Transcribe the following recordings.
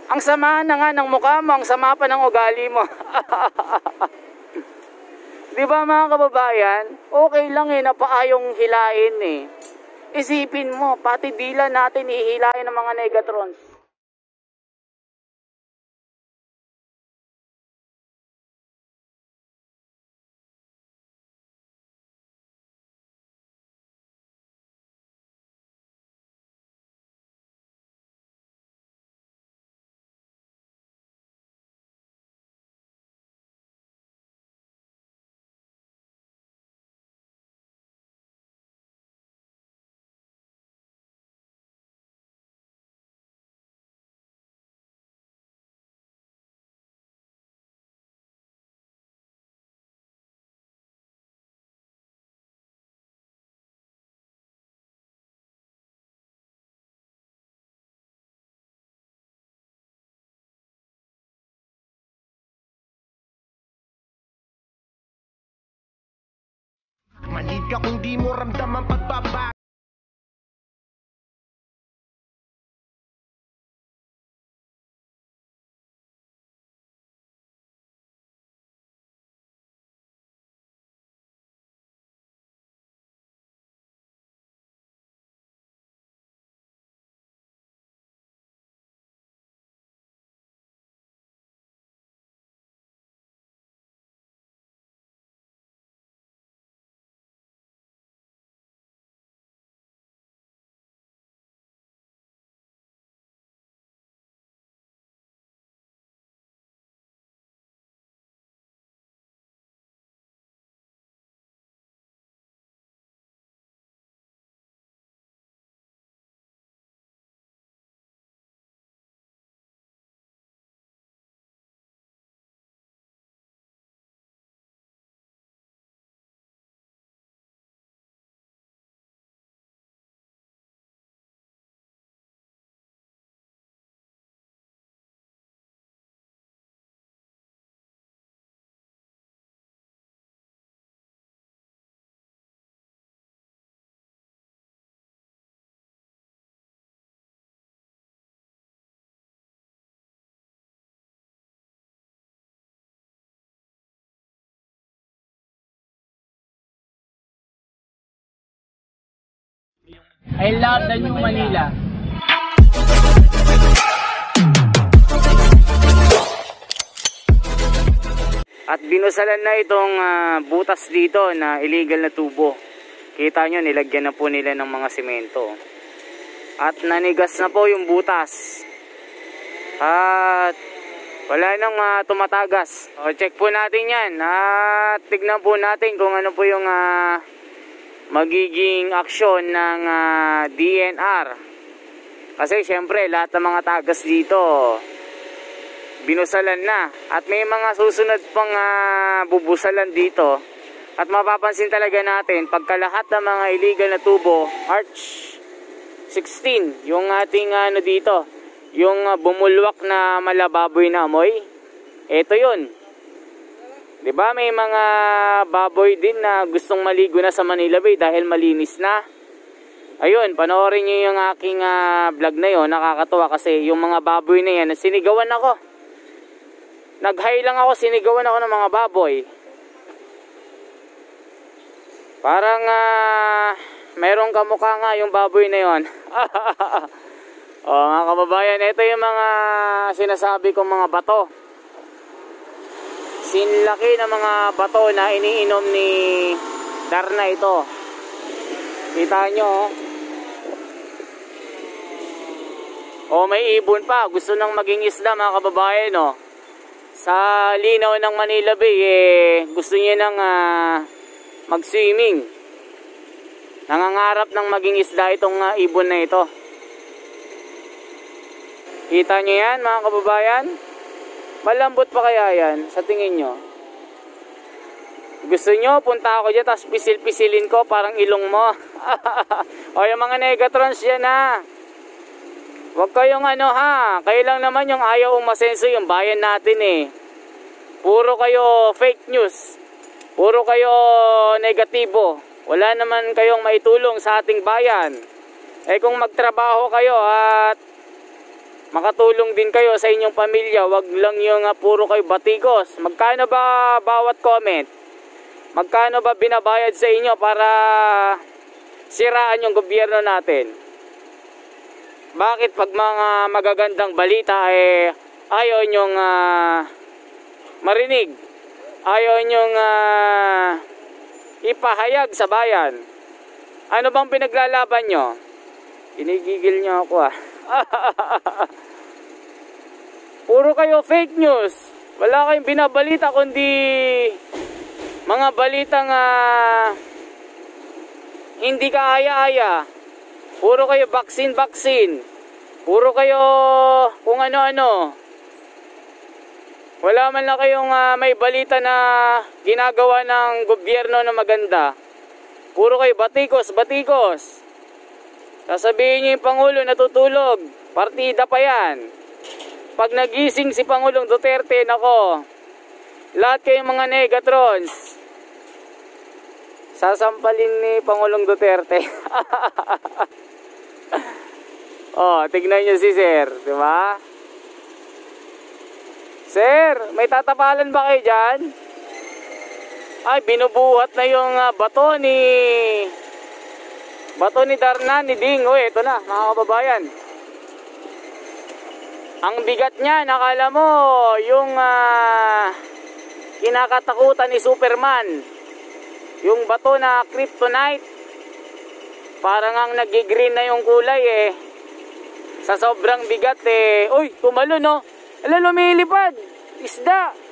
Ang sama na nga ng mukha mo, ang sama pa ng ugali mo. Di ba mga kababayan? Okay lang na paayong hilain eh. Isipin mo, pati dila natin ihilain ng mga Negatrons. Manig ka kung di mo ramdam ang pagbaba. I love the new Manila. At binusalan na itong butas dito na illegal na tubo. Kita nyo, nilagyan na po nila ng mga simento. At nanigas na po yung butas. At wala nang tumatagas. O, check po natin yan. At tignan po natin kung ano po yung magiging aksyon ng DNR. Kasi syempre lahat ng mga tagas dito binusalan na. At may mga susunod pang bubusalan dito. At mapapansin talaga natin pagka lahat ng mga illegal na tubo, March 16, yung ating dito, yung bumulwak na malababoy na amoy, ito yun. Diba may mga baboy din na gustong maligo na sa Manila Bay dahil malinis na. Ayun, panoorin nyo yung aking vlog na yun. Nakakatuwa kasi yung mga baboy na yan, sinigawan ako. Nag-high lang ako, sinigawan ako ng mga baboy. Parang merong kamukha nga yung baboy na yun. O mga kababayan, ito yung mga sinasabi kong mga bato. Sinlaki na mga bato na iniinom ni Darna ito. Kita nyo. O may ibon pa. Gusto nang maging isda mga kababayan. O. Sa linaw ng Manila Bay gusto niya nang mag-swimming. Nangangarap ng maging isda itong ibon na ito. Kita nyo yan mga kababayan. Malambot pa kaya yan sa tingin nyo? Gusto nyo punta ako dyan tapos pisil-pisilin ko parang ilong mo. O yung mga Negatrons yan ha. Huwag kayong kayo lang naman yung ayaw umasenso yung bayan natin eh. Puro kayo fake news. Puro kayo negatibo. Wala naman kayong maitulong sa ating bayan. Eh kung magtrabaho kayo at makatulong din kayo sa inyong pamilya. Wag lang yung puro kayo batikos. Magkano ba bawat comment? Magkano ba binabayad sa inyo para siraan yung gobyerno natin? Bakit pag mga magagandang balita ayaw nyong marinig? Ayaw nyong ipahayag sa bayan? Ano bang pinaglalaban nyo? Inigigil nyo ako Puro kayo fake news. Wala kayong binabalita kundi mga balitang hindi kaaya-aya. Puro kayo vaccine. Puro kayo kung ano-ano. Wala man lang kayong may balita na ginagawa ng gobyerno na maganda. Puro kayo batikos. Sasabihin niyo yung Pangulo natutulog. Partida pa yan. Pag nagising si Pangulong Duterte, nako, lahat kayong mga negatrons, sasampalin ni Pangulong Duterte. Tignan niyo si Sir, di ba? Sir, may tatapalan ba kayo dyan? Ay, binubuhat na yung bato ni Darna, ni Ding. Ito na, mga kababayan. Ang bigat niya, nakala mo, yung kinakatakutan ni Superman. Yung bato na kryptonite. Parang ang nag-green na yung kulay Sa sobrang bigat Uy, tumalo no. Ala, lumilipad. Isda.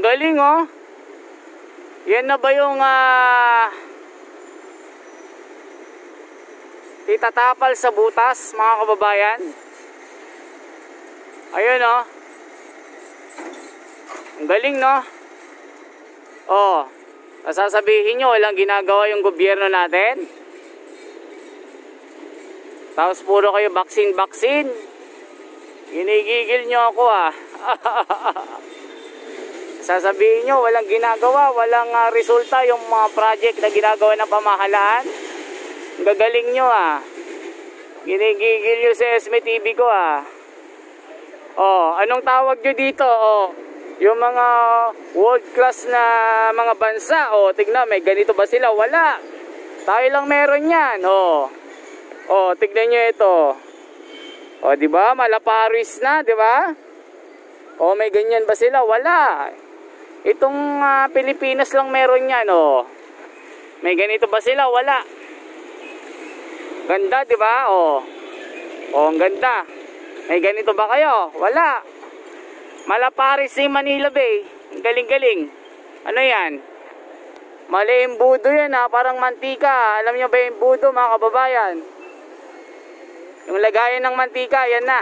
Galing Yan na ba yung itatapal sa butas, mga kababayan? Ayun Ang galing sasabihin nyo walang ginagawa yung gobyerno natin? Tapos puro kayo vaccine. Ginigigil nyo ako Sasabihin nyo walang ginagawa, walang resulta yung mga project na ginagawa ng pamahalaan. Gagaling nyo Ginigigil nyo sa SME TV ko anong tawag nyo dito? Yung mga world class na mga bansa, tignan, may ganito ba sila? Wala. Tayo lang meron yan. Tignan nyo ito. Di ba? Malaparis na, di ba? May ganyan ba sila? Wala. Itong Pilipinas lang meron yan May ganito ba sila? Wala. Ganda, di ba? Oh, ang ganda. May ganito ba kayo? Wala. Malaparis si Manila Bay. Galing-galing. Ano yan? Mali embudo yan ha. Parang mantika. Alam nyo ba yung embudo mga kababayan? Yung lagayan ng mantika, yan na.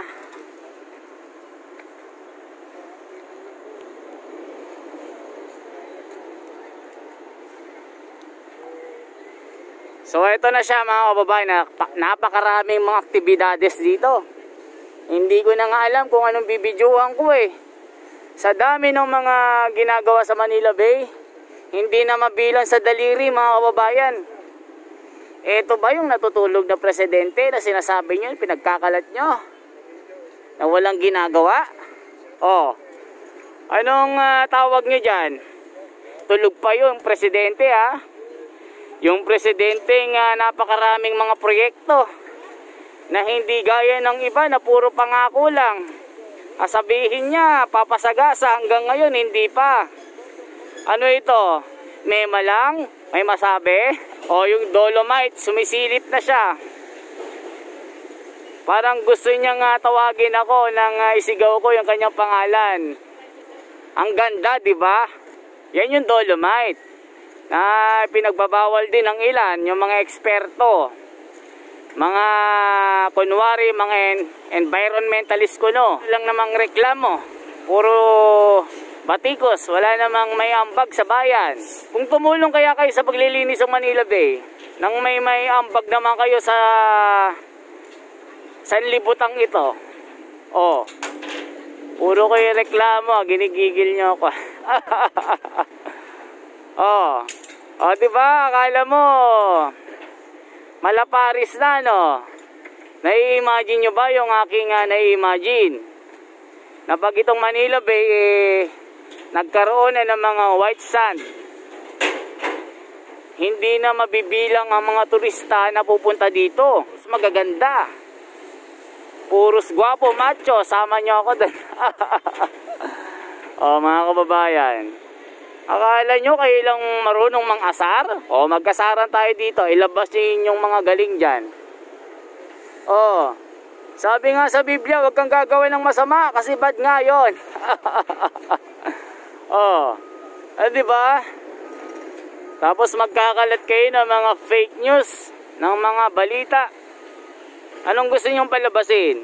So ito na siya mga kababayan, napakaraming mga aktibidades dito. Hindi ko na nga alam kung anong bibidyohan ko eh. Sa dami ng mga ginagawa sa Manila Bay, hindi na mabilang sa daliri mga kababayan. Ito ba yung natutulog na presidente na sinasabi nyo, pinagkakalat nyo? Na walang ginagawa? Oh, anong tawag nyo dyan? Tulog pa yung presidente ha? Yung presidente nga napakaraming mga proyekto na hindi gaya ng iba na puro pangako lang. Sabihin niya, papasagasa hanggang ngayon, hindi pa. Ano ito? Mema lang? May masabi? O yung Dolomite, sumisilip na siya. Parang gusto niya nga tawagin ako nang isigaw ko yung kanyang pangalan. Ang ganda, di ba? Yan yung Dolomite. Na pinagbabawal din ng ilan, yung mga eksperto, mga kunwari, mga environmentalist kuno, lang namang reklamo, puro batikos, wala namang may ambag sa bayan. Kung tumulong kaya kayo sa paglilinis ng Manila Bay, nang may ambag naman kayo sa sanlibutang ito, oh, puro kayo reklamo, ginigigil nyo ako. Oh, diba? Akala mo malaparis na, no? Nai-imagine nyo ba yung aking nai-imagine? Na pag itong Manila Bay, nagkaroon na ng mga white sand. Hindi na mabibilang ang mga turista na pupunta dito. Mas magaganda. Puros gwapo, macho. Sama nyo ako doon. Oh, mga kababayan. Akala nyo kayo lang marunong mang-asar? O, magkasaran tayo dito. Ilabas nyo yung mga galing dyan. O, sabi nga sa Biblia, huwag kang gagawin ng masama kasi bad nga yun. O, diba? Tapos magkakalat kayo ng mga fake news, ng mga balita. Anong gusto nyong palabasin?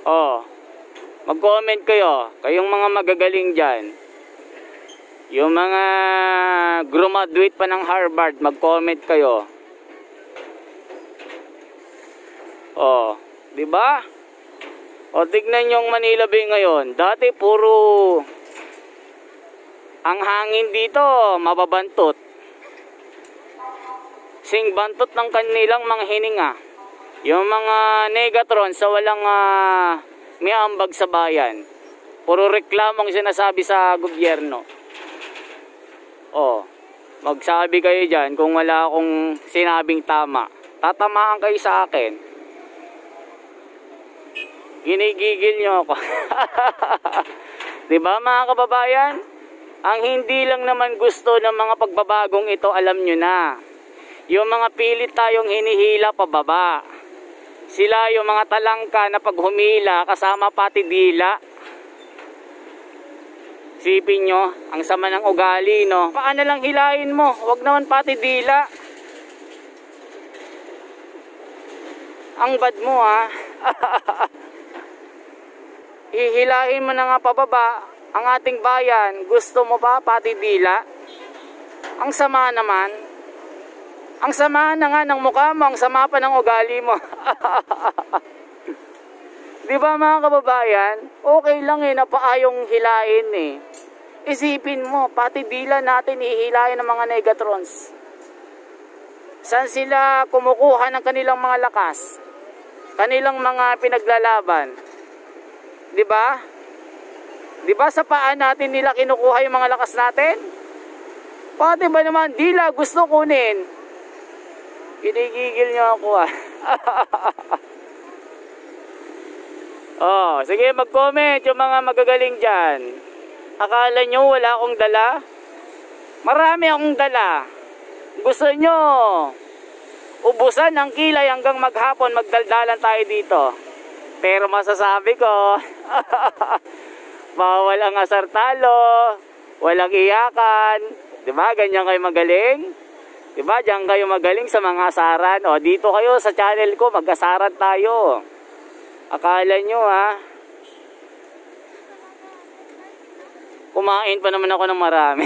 O, mag-comment kayo, kayong mga magagaling dyan. Yung mga graduate pa ng Harvard, mag-comment kayo. Oh, di ba? O, tignan yung Manila Bay ngayon. Dati puro ang hangin dito, mababantot. Sing bantot ng kanilang mga hininga. Yung mga negatron sa walang may ambag sa bayan. Puro reklamong sinasabi sa gobyerno. Oh, magsabi kayo dyan kung wala akong sinabing tama. Tatamaan kayo sa akin. Ginigigil nyo ako. Diba mga kababayan? Ang hindi lang naman gusto ng mga pagbabagong ito, alam nyo na. Yung mga pilit tayong hinihila pababa. Sila yung mga talangka na pag humila, kasama pati dila. Sipin nyo, ang sama ng ugali, no? Paano lang hilahin mo? Huwag naman pati dila. Ang bad mo, ha? Hihilahin mo na nga pababa ang ating bayan. Gusto mo ba pati dila? Ang sama naman. Ang sama na nga ng mukha mo, ang sama pa ng ugali mo. Di ba mga kababayan? Okay lang napaayong hilain Isipin mo, pati dila natin ihilain ng mga negatrons. Saan sila kumukuha ng kanilang mga lakas? Kanilang mga pinaglalaban? Di ba? Di ba sa paa natin nila kinukuha yung mga lakas natin? Pati ba naman dila gusto kunin? Ginigigil nyo ako Oh, sige mag-comment yung mga magagaling dyan. Akala nyo wala akong dala? Marami akong dala. Gusto nyo ubusan ng kilay hanggang maghapon, magdaldalan tayo dito. Pero masasabi ko, bawal ang asar talo, walang iyakan. Diba? Ganyan kayo magaling. Diba? Diyan kayo magaling sa mga asaran. O, dito kayo sa channel ko, mag-asaran tayo. Akala nyo kumain pa naman ako ng marami.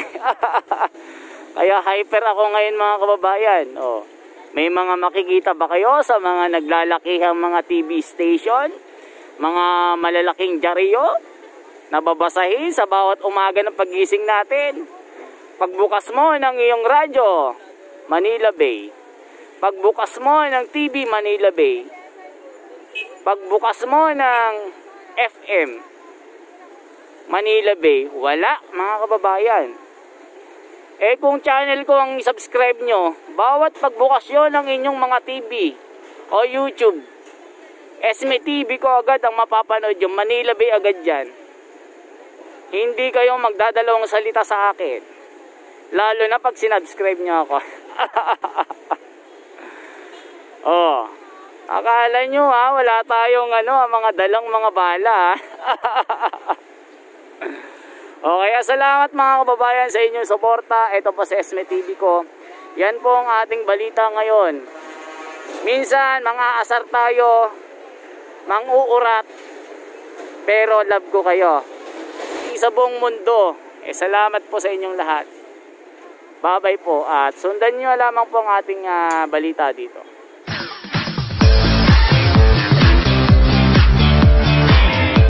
Kaya hyper ako ngayon mga kababayan. O, may mga makikita ba kayo sa mga naglalakihang mga TV station? Mga malalaking dyaryo? Nababasahin sa bawat umaga ng pagising natin. Pagbukas mo ng iyong radyo, Manila Bay. Pagbukas mo ng TV, Manila Bay. Pagbukas mo ng FM, Manila Bay. Wala, mga kababayan. Eh kung channel ko ang subscribe nyo, bawat pagbukas nyo ng inyong mga TV o YouTube, SME TV ko agad ang mapapanood yung Manila Bay agad dyan. Hindi kayo magdadalawang salita sa akin. Lalo na pag sinubscribe nyo ako. Oh, akala nyo wala tayong mga dalang mga bala. Okay, salamat mga kababayan sa inyong suporta. Ito po sa SME TV ko. Yan po ang ating balita ngayon. Minsan mga asar tayo, mang-uurat, pero love ko kayo. Sa buong mundo. Salamat po sa inyong lahat. Bye-bye po. At sundan nyo lamang po ang ating balita dito.